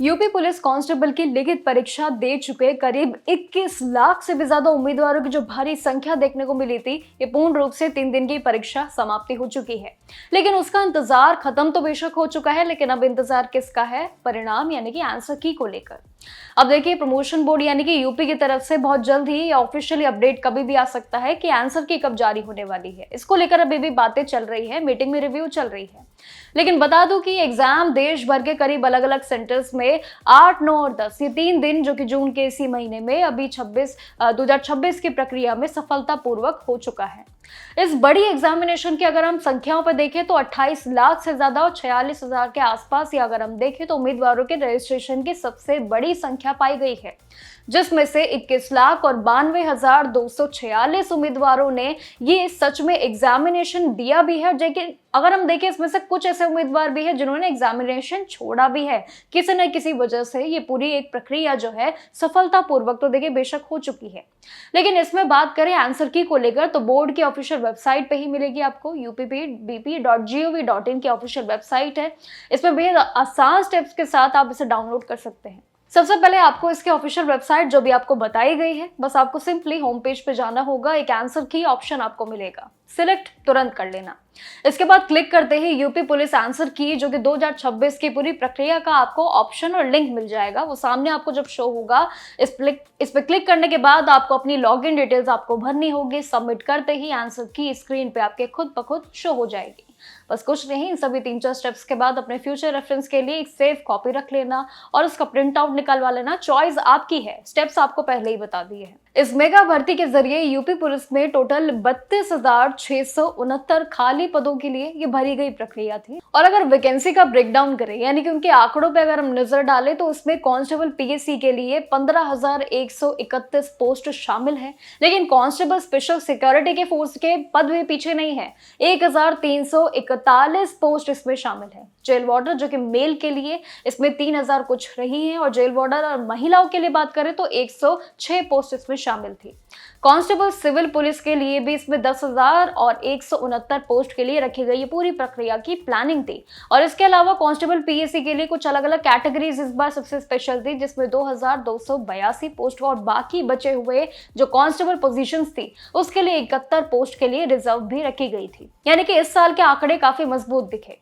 UP police constable की लिखित परीक्षा दे चुके करीब 21 लाख से भी ज्यादा उम्मीदवारों की जो भारी संख्या देखने को मिली थी, ये पूर्ण रूप से 3 दिन की परीक्षा समाप्ति हो चुकी है। लेकिन उसका इंतजार खत्म तो बेशक हो चुका है, लेकिन अब इंतजार किसका है? परिणाम यानी कि आंसर की को लेकर। अब देखिए, प्रमोशन बोर्ड यानी कि यूपी की तरफ से बहुत जल्द ही ऑफिशियली अपडेट कभी भी आ सकता है कि आंसर की कब जारी होने वाली है। इसको लेकर अभी भी बातें चल रही है, मीटिंग में रिव्यू चल रही है। लेकिन बता दूं कि एग्जाम देश भर के करीब अलग अलग सेंटर्स में 8, 9 और 10 ये 3 दिन जो कि जून के इसी महीने में अभी 2026 की प्रक्रिया में सफलतापूर्वक हो चुका है। इस बड़ी एग्जामिनेशन की अगर हम संख्याओं पर देखें तो 28 लाख से ज्यादा और 46,000 के आसपास, या अगर हम देखें तो उम्मीदवारों के रजिस्ट्रेशन की सबसे बड़ी संख्या पाई गई है, जिसमें से 21 लाख और 92,246 उम्मीदवारों ने ये सच में एग्जामिनेशन दिया भी है। लेकिन अगर हम देखें, इसमें से कुछ ऐसे उम्मीदवार भी है जिन्होंने एग्जामिनेशन छोड़ा भी है किसी न किसी वजह से। ये पूरी एक प्रक्रिया जो है सफलतापूर्वक तो देखिए बेशक हो चुकी है। लेकिन इसमें बात करें आंसर की को लेकर तो बोर्ड की ऑफिशियल वेबसाइट पे ही मिलेगी आपको। uppbp.gov.in की ऑफिशियल वेबसाइट है। इसमें बेहद आसान स्टेप्स के साथ आप इसे डाउनलोड कर सकते हैं। सबसे पहले आपको इसके ऑफिशियल वेबसाइट जो भी आपको बताई गई है, बस आपको सिंपली होम पेज पे जाना होगा। एक आंसर की ऑप्शन आपको मिलेगा, सिलेक्ट तुरंत कर लेना। इसके बाद क्लिक करते ही यूपी पुलिस आंसर की जो कि 2026 की पूरी प्रक्रिया का आपको ऑप्शन और लिंक मिल जाएगा। वो सामने आपको जब शो होगा, इस पे क्लिक करने के बाद आपको अपनी लॉगिन डिटेल्स आपको भरनी होगी। सबमिट करते ही आंसर की स्क्रीन पे आपके खुद ब खुद शो हो जाएगी। बस कुछ नहीं, इन सभी 3-4 स्टेप्स के बाद अपने फ्यूचर रेफरेंस के लिए एक सेव कॉपी रख लेना और उसका प्रिंट आउट निकलवा लेना। चॉइस आपकी है, स्टेप्स आपको पहले ही बता दिए हैं। इस मेगा भर्ती के जरिए यूपी पुलिस में टोटल 32,669 खाली पदों के लिए ये भरी गई प्रक्रिया थी। और अगर वैकेंसी का ब्रेकडाउन करें यानी कि उनके आंकड़ों पे अगर हम नजर डालें तो इसमें कांस्टेबल पीएससी के लिए 15,131 पोस्ट शामिल है। लेकिन कांस्टेबल स्पेशल सिक्योरिटी के फोर्स के पद भी पीछे नहीं है, 1,341 पोस्ट इसमें शामिल है। जेल वार्डर जो कि मेल के लिए इसमें 3,000 कुछ रही है, और जेल वार्डर और महिलाओं के लिए बात करें तो 106 पोस्ट इसमें शामिल थी। कांस्टेबल सिविल पुलिस के लिए भी इसमें 10,000 और 169 पोस्ट के लिए रखी गई। ये पूरी प्रक्रिया की प्लानिंग थी। और इसके अलावा कांस्टेबल पीएससी के लिए कुछ अलग अलग कैटेगरीज इस बार सबसे स्पेशल थी, जिसमें 2,282 पोस्ट और बाकी बचे हुए जो कांस्टेबल पोजीशंस थी उसके लिए 71 पोस्ट के लिए रिजर्व भी रखी गई थी। यानी कि इस साल के आंकड़े काफी मजबूत दिखे।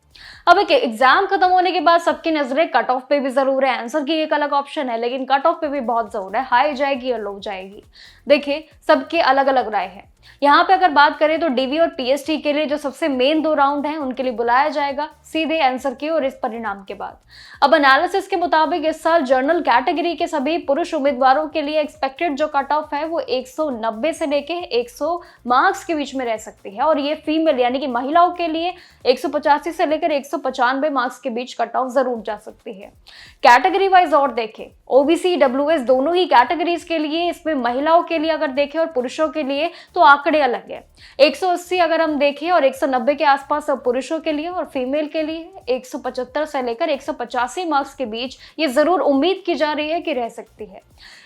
अब एक एग्जाम खत्म होने के बाद सबकी नजरें कट ऑफ पे भी जरूर है। आंसर की एक अलग ऑप्शन है, लेकिन कट ऑफ पे भी बहुत जरूर है, हाई जाएगी या लो जाएगी। देखिए, सबके अलग अलग राय है। यहाँ पे अगर बात करें तो डीवी और पीएसटी के लिए जो सबसे मेन 2 राउंड हैं उनके लिए बुलाया जाएगा सीधे आंसर की और इस परिणाम के बाद। अब एनालिसिस के मुताबिक इस साल जर्नल कैटेगरी के सभी पुरुष उम्मीदवारों के लिए एक्सपेक्टेड जो कट ऑफ है वो 190 से लेके 100 मार्क्स के बीच में रह सकती है। और ये फीमेल यानी कि महिलाओं के लिए 185 से लेकर 195 मार्क्स के बीच कट ऑफ जरूर जा सकती है। कैटेगरी वाइज और देखें, ओबीसी डब्ल्यूएस दोनों ही कैटेगरीज के लिए, इसमें महिलाओं के लिए अगर देखें और पुरुषों के लिए तो आंकड़े अलग है। 180 अगर हम देखें और 190 के आसपास पुरुषों के लिए, और फीमेल के लिए 175 से लेकर 185 मार्क्स के बीच ये जरूर उम्मीद की जा रही है कि रह सकती है।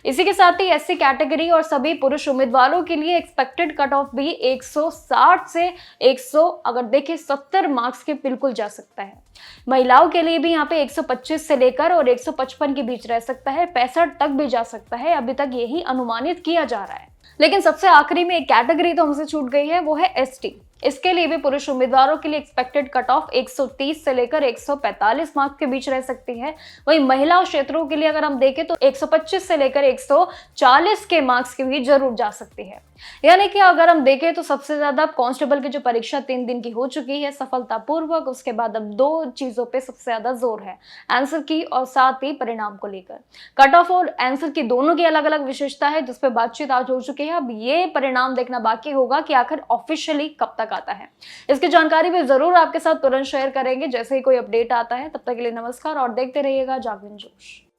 इसी के साथ ही एससी कैटेगरी और सभी पुरुष उम्मीदवारों के लिए एक्सपेक्टेड कट ऑफ भी 160 से 100 अगर देखें 70 मार्क्स के बिल्कुल जा सकता है। महिलाओं के लिए भी यहाँ पे 125 से लेकर और 155 के बीच रह सकता है, 65 तक भी जा सकता है। अभी तक यही अनुमानित किया जा रहा है। लेकिन सबसे आखिरी में एक कैटेगरी तो हमसे छूट गई है, वो है एसटी। इसके लिए भी पुरुष उम्मीदवारों के लिए एक्सपेक्टेड कट ऑफ 130 से लेकर 145 मार्क्स के बीच रह सकती है। वहीं महिला क्षेत्रों के लिए अगर हम देखें तो 125 से लेकर 140 के मार्क्स के बीच जरूर जा सकती है। यानी कि अगर हम देखें तो सबसे ज्यादा कांस्टेबल की जो परीक्षा 3 दिन की हो चुकी है सफलतापूर्वक, उसके बाद अब 2 चीजों पे सबसे ज्यादा जोर है, आंसर की और साथ ही परिणाम को लेकर। कट ऑफ और आंसर की दोनों की अलग अलग विशेषता है, जिसपे बातचीत आज हो चुकी है। अब ये परिणाम देखना बाकी होगा कि आखिर ऑफिशियली कब तक आता है। इसकी जानकारी भी जरूर आपके साथ तुरंत शेयर करेंगे जैसे ही कोई अपडेट आता है। तब तक के लिए नमस्कार और देखते रहिएगा जागरण जोश।